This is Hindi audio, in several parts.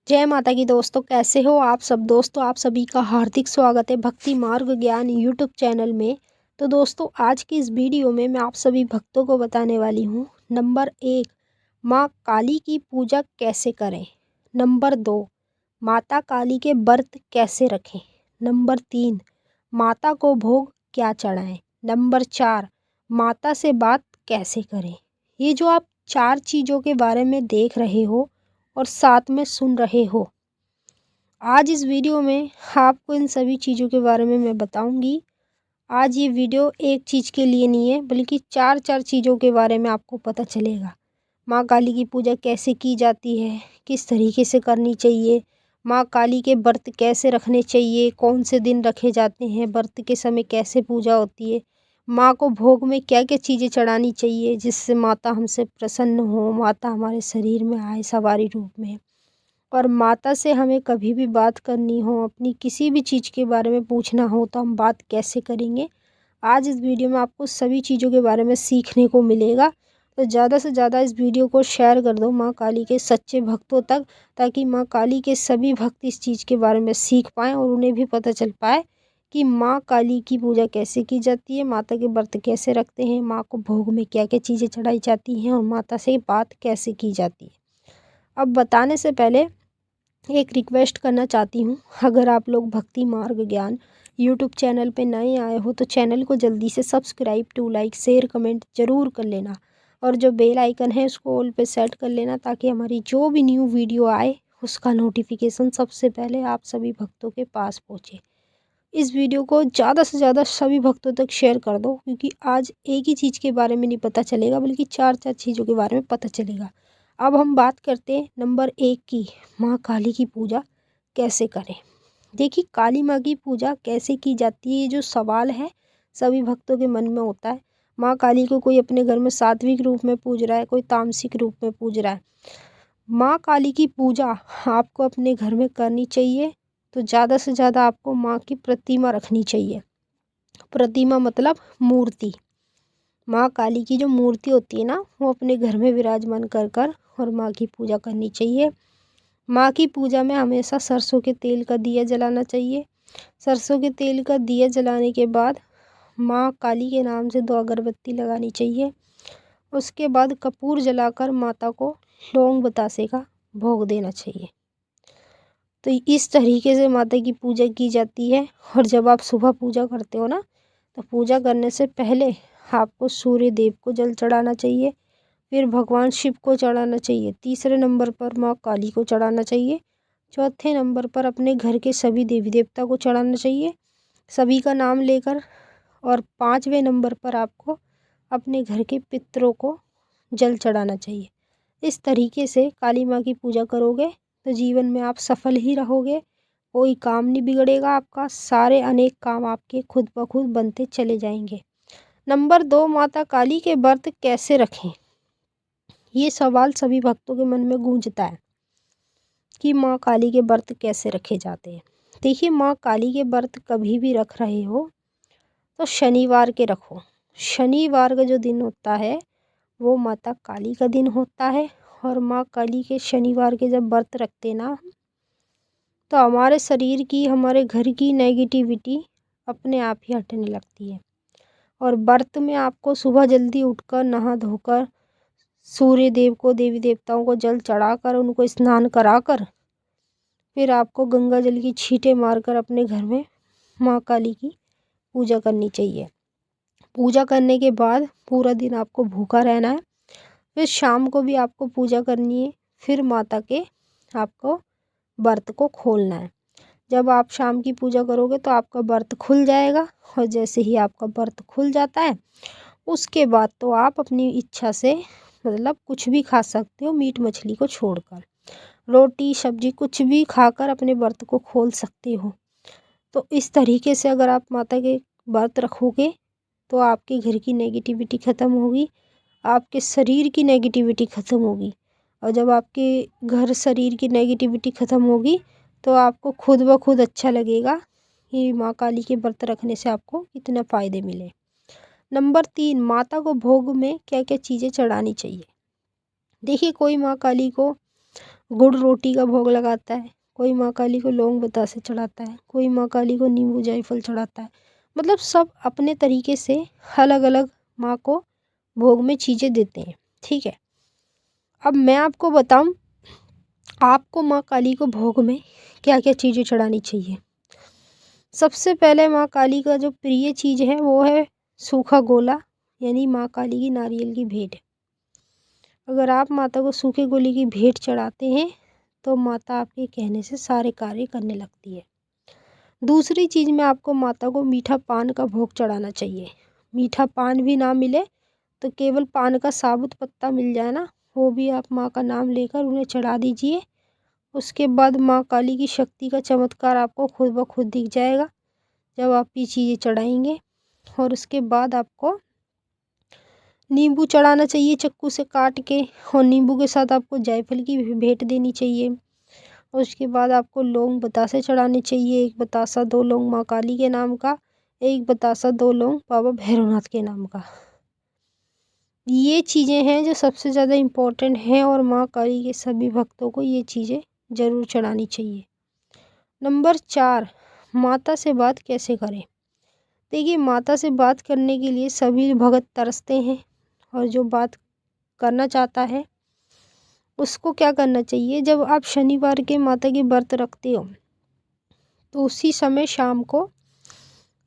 जय माता की दोस्तों, कैसे हो आप सब। दोस्तों, आप सभी का हार्दिक स्वागत है भक्ति मार्ग ज्ञान यूट्यूब चैनल में। तो दोस्तों, आज की इस वीडियो में मैं आप सभी भक्तों को बताने वाली हूँ नंबर 1, माँ काली की पूजा कैसे करें। नंबर 2, माता काली के व्रत कैसे रखें। नंबर 3, माता को भोग क्या चढ़ाएं। नंबर 4, माता से बात कैसे करें। ये जो आप 4 चीज़ों के बारे में देख रहे हो और साथ में सुन रहे हो, आज इस वीडियो में आपको इन सभी चीज़ों के बारे में मैं बताऊंगी। आज ये वीडियो एक चीज़ के लिए नहीं है, बल्कि 4 चीज़ों के बारे में आपको पता चलेगा। माँ काली की पूजा कैसे की जाती है, किस तरीके से करनी चाहिए, माँ काली के व्रत कैसे रखने चाहिए, कौन से दिन रखे जाते हैं, व्रत के समय कैसे पूजा होती है, माँ को भोग में क्या क्या चीज़ें चढ़ानी चाहिए जिससे माता हमसे प्रसन्न हो, माता हमारे शरीर में आए सवारी रूप में। और माता से हमें कभी भी बात करनी हो, अपनी किसी भी चीज़ के बारे में पूछना हो, तो हम बात कैसे करेंगे। आज इस वीडियो में आपको सभी चीज़ों के बारे में सीखने को मिलेगा। तो ज़्यादा से ज़्यादा इस वीडियो को शेयर कर दो माँ काली के सच्चे भक्तों तक, ताकि माँ काली के सभी भक्त इस चीज़ के बारे में सीख पाएँ और उन्हें भी पता चल पाए कि माँ काली की पूजा कैसे की जाती है, माता के व्रत कैसे रखते हैं, माँ को भोग में क्या क्या चीज़ें चढ़ाई जाती हैं और माता से बात कैसे की जाती है। अब बताने से पहले एक रिक्वेस्ट करना चाहती हूँ, अगर आप लोग भक्ति मार्ग ज्ञान यूट्यूब चैनल पे नए आए हो तो चैनल को जल्दी से subscribe to like share comment ज़रूर कर लेना, और जो बेल आइकन है उसको ऑल पे सेट कर लेना, ताकि हमारी जो भी न्यू वीडियो आए उसका नोटिफिकेशन सबसे पहले आप सभी भक्तों के पास पहुँचे। इस वीडियो को ज़्यादा से ज़्यादा सभी भक्तों तक शेयर कर दो, क्योंकि आज एक ही चीज़ के बारे में नहीं पता चलेगा, बल्कि 4 चीज़ों के बारे में पता चलेगा। अब हम बात करते हैं नंबर 1 की, माँ काली की पूजा कैसे करें। देखिए, काली माँ की पूजा कैसे की जाती है, ये जो सवाल है सभी भक्तों के मन में होता है। माँ काली को कोई अपने घर में सात्विक रूप में पूज रहा है, कोई तामसिक रूप में पूज रहा है। माँ काली की पूजा आपको अपने घर में करनी चाहिए, तो ज़्यादा से ज़्यादा आपको माँ की प्रतिमा रखनी चाहिए। प्रतिमा मतलब मूर्ति। माँ काली की जो मूर्ति होती है ना, वो अपने घर में विराजमान कर कर और माँ की पूजा करनी चाहिए। माँ की पूजा में हमेशा सरसों के तेल का दिया जलाना चाहिए। सरसों के तेल का दिया जलाने के बाद माँ काली के नाम से 2 अगरबत्ती लगानी चाहिए। उसके बाद कपूर जलाकर माता को लौंग बतासे का भोग देना चाहिए। तो इस तरीके से माता की पूजा की जाती है। और जब आप सुबह पूजा करते हो ना, तो पूजा करने से पहले आपको सूर्य देव को जल चढ़ाना चाहिए, फिर भगवान शिव को चढ़ाना चाहिए, तीसरे नंबर पर माँ काली को चढ़ाना चाहिए, चौथे नंबर पर अपने घर के सभी देवी देवता को चढ़ाना चाहिए सभी का नाम लेकर, और 5वें नंबर पर आपको अपने घर के पितरों को जल चढ़ाना चाहिए। इस तरीके से काली माँ की पूजा करोगे तो जीवन में आप सफल ही रहोगे, कोई काम नहीं बिगड़ेगा आपका, सारे अनेक काम आपके खुद ब खुद बनते चले जाएंगे। नंबर 2, माता काली के व्रत कैसे रखें। ये सवाल सभी भक्तों के मन में गूंजता है कि माँ काली के व्रत कैसे रखे जाते हैं। देखिए, माँ काली के व्रत कभी भी रख रहे हो तो शनिवार के रखो। शनिवार का जो दिन होता है वो माता काली का दिन होता है, और माँ काली के शनिवार के जब व्रत रखते ना, तो हमारे शरीर की, हमारे घर की नेगेटिविटी अपने आप ही हटने लगती है। और व्रत में आपको सुबह जल्दी उठकर नहा धोकर सूर्य देव को, देवी देवताओं को जल चढ़ाकर, उनको स्नान कराकर, फिर आपको गंगा जल की छींटे मारकर अपने घर में माँ काली की पूजा करनी चाहिए। पूजा करने के बाद पूरा दिन आपको भूखा रहना है, फिर शाम को भी आपको पूजा करनी है, फिर माता के आपको व्रत को खोलना है। जब आप शाम की पूजा करोगे तो आपका व्रत खुल जाएगा, और जैसे ही आपका व्रत खुल जाता है उसके बाद तो आप अपनी इच्छा से मतलब कुछ भी खा सकते हो, मीट मछली को छोड़कर, रोटी सब्जी कुछ भी खाकर अपने व्रत को खोल सकते हो। तो इस तरीके से अगर आप माता के व्रत रखोगे तो आपके घर की नेगेटिविटी ख़त्म होगी, आपके शरीर की नेगेटिविटी ख़त्म होगी। और जब आपके घर शरीर की नेगेटिविटी ख़त्म होगी तो आपको खुद ब खुद अच्छा लगेगा कि माँ काली के व्रत रखने से आपको कितने फ़ायदे मिले। नंबर 3, माता को भोग में क्या क्या चीज़ें चढ़ानी चाहिए। देखिए, कोई माँ काली को गुड़ रोटी का भोग लगाता है, कोई माँ काली को लौंग बतासे चढ़ाता है, कोई माँ काली को नींबू जायफल चढ़ाता है। मतलब सब अपने तरीके से अलग अलग माँ को भोग में चीज़ें देते हैं। ठीक है, अब मैं आपको बताऊं आपको माँ काली को भोग में क्या क्या चीज़ें चढ़ानी चाहिए। सबसे पहले माँ काली का जो प्रिय चीज़ है वो है सूखा गोला, यानी माँ काली की नारियल की भेंट। अगर आप माता को सूखे गोले की भेंट चढ़ाते हैं तो माता आपके कहने से सारे कार्य करने लगती है। दूसरी चीज़ में आपको माता को मीठा पान का भोग चढ़ाना चाहिए। मीठा पान भी ना मिले तो केवल पान का साबुत पत्ता मिल जाए ना, वो भी आप माँ का नाम लेकर उन्हें चढ़ा दीजिए। उसके बाद माँ काली की शक्ति का चमत्कार आपको खुद ब खुद दिख जाएगा जब आप ये चीज़ें चढ़ाएंगे। और उसके बाद आपको नींबू चढ़ाना चाहिए चक्कू से काट के, और नींबू के साथ आपको जायफल की भी भेंट देनी चाहिए। और उसके बाद आपको लौंग बतासे चढ़ाने चाहिए, 1 बतासा 2 लौंग माँ काली के नाम का, 1 बतासा 2 लौंग बाबा भैरवनाथ के नाम का। ये चीज़ें हैं जो सबसे ज़्यादा इम्पोर्टेंट हैं और माँ काली के सभी भक्तों को ये चीज़ें ज़रूर चढ़ानी चाहिए। नंबर 4, माता से बात कैसे करें। देखिए, माता से बात करने के लिए सभी भगत तरसते हैं, और जो बात करना चाहता है उसको क्या करना चाहिए, जब आप शनिवार के माता के व्रत रखते हो तो उसी समय शाम को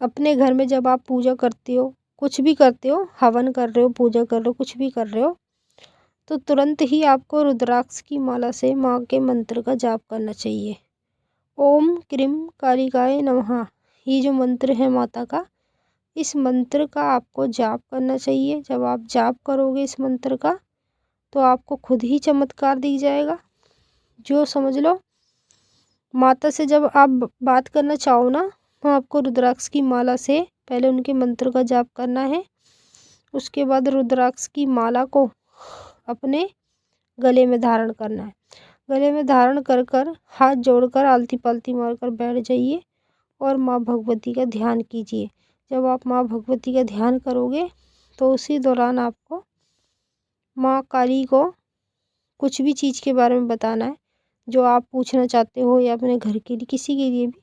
अपने घर में जब आप पूजा करते हो, कुछ भी करते हो, हवन कर रहे हो, पूजा कर रहे हो, कुछ भी कर रहे हो, तो तुरंत ही आपको रुद्राक्ष की माला से माँ के मंत्र का जाप करना चाहिए। ओम क्रीम कालिकाय नमः, ये जो मंत्र है माता का, इस मंत्र का आपको जाप करना चाहिए। जब आप जाप करोगे इस मंत्र का तो आपको खुद ही चमत्कार दिख जाएगा। जो समझ लो, माता से जब आप बात करना चाहो ना तो आपको रुद्राक्ष की माला से पहले उनके मंत्र का जाप करना है। उसके बाद रुद्राक्ष की माला को अपने गले में धारण करना है। गले में धारण कर कर हाथ जोड़कर आलती पालती मारकर बैठ जाइए और माँ भगवती का ध्यान कीजिए। जब आप माँ भगवती का ध्यान करोगे तो उसी दौरान आपको माँ काली को कुछ भी चीज़ के बारे में बताना है जो आप पूछना चाहते हो, या अपने घर के लिए किसी के लिए भी।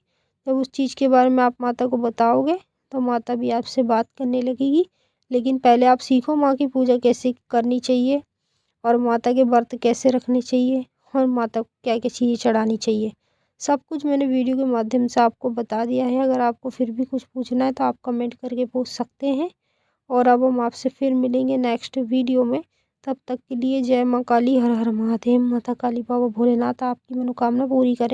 जब उस चीज़ के बारे में आप माता को बताओगे तो माता भी आपसे बात करने लगेगी। लेकिन पहले आप सीखो माँ की पूजा कैसे करनी चाहिए, और माता के व्रत कैसे रखने चाहिए, और माता को क्या क्या चीज़ें चढ़ानी चाहिए। सब कुछ मैंने वीडियो के माध्यम से आपको बता दिया है। अगर आपको फिर भी कुछ पूछना है तो आप कमेंट करके पूछ सकते हैं। और अब हम आपसे फिर मिलेंगे नेक्स्ट वीडियो में। तब तक के लिए जय माँ काली, हर हर महादेव। माता काली बाबा भोलेनाथ आपकी मनोकामना पूरी करें।